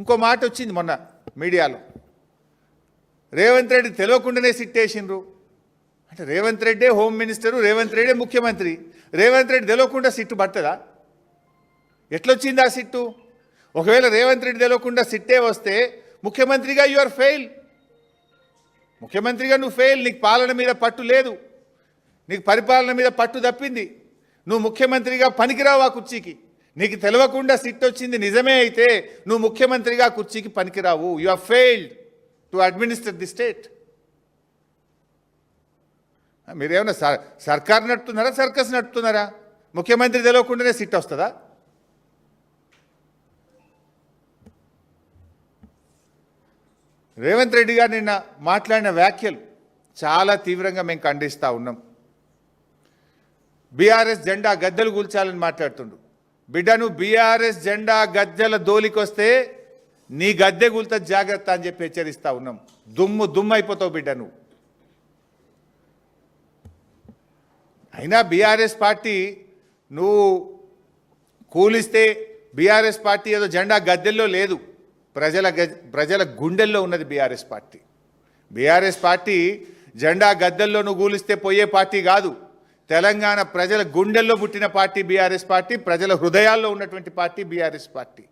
ఇంకో మాట వచ్చింది మొన్న మీడియాలో, రేవంత్ రెడ్డి తెలియకుండానే సిట్టేసిండ్రు అంటే. రేవంత్ రెడ్డే హోమ్ మినిస్టరు, రేవంత్ రెడ్డే ముఖ్యమంత్రి. రేవంత్ రెడ్డి తెలియకుండా సిట్టు పడుతుందా? ఎట్లొచ్చింది ఆ సిట్టు? ఒకవేళ రేవంత్ రెడ్డి తెలియకుండా సిట్టే వస్తే ముఖ్యమంత్రిగా యు ఆర్ ఫెయిల్. ముఖ్యమంత్రిగా నువ్వు ఫెయిల్. నీకు పాలన మీద పట్టు లేదు, నీకు పరిపాలన మీద పట్టు తప్పింది. నువ్వు ముఖ్యమంత్రిగా పనికిరావు ఆ కుర్చీకి. నీకు తెలియకుండా సిట్ వచ్చింది నిజమే అయితే నువ్వు ముఖ్యమంత్రిగా కుర్చీకి పనికిరావు. You are failed to administer the state. మీరేమన్నా సర్కార్ నడుపుతున్నారా, సర్కస్ నడుపుతున్నారా? ముఖ్యమంత్రి తెలియకుండానే సిట్ వస్తుందా? రేవంత్ రెడ్డి గారు నిన్న మాట్లాడిన వ్యాఖ్యలు చాలా తీవ్రంగా మేము ఖండిస్తూ ఉన్నాం. బీఆర్ఎస్ జెండా గద్దెలు కూల్చాలని మాట్లాడుతుండు. బిడ్డను బీఆర్ఎస్ జెండా గద్దెల దోలికొస్తే నీ గద్దె కూల్తా జాగ్రత్త అని చెప్పి హెచ్చరిస్తూ ఉన్నాం. దుమ్ము అయిపోతావు బిడ్డ నువ్వు. అయినా బీఆర్ఎస్ పార్టీ నువ్వు కూలిస్తే బీఆర్ఎస్ పార్టీ ఏదో జెండా గద్దెల్లో లేదు, ప్రజల గుండెల్లో ఉన్నది బీఆర్ఎస్ పార్టీ. బీఆర్ఎస్ పార్టీ జెండా గద్దెల్లో నువ్వు కూలిస్తే పోయే పార్టీ కాదు. తెలంగాణ ప్రజల గుండెల్లో పుట్టిన పార్టీ బీఆర్ఎస్ పార్టీ, ప్రజల హృదయాల్లో ఉన్నటువంటి పార్టీ బీఆర్ఎస్ పార్టీ.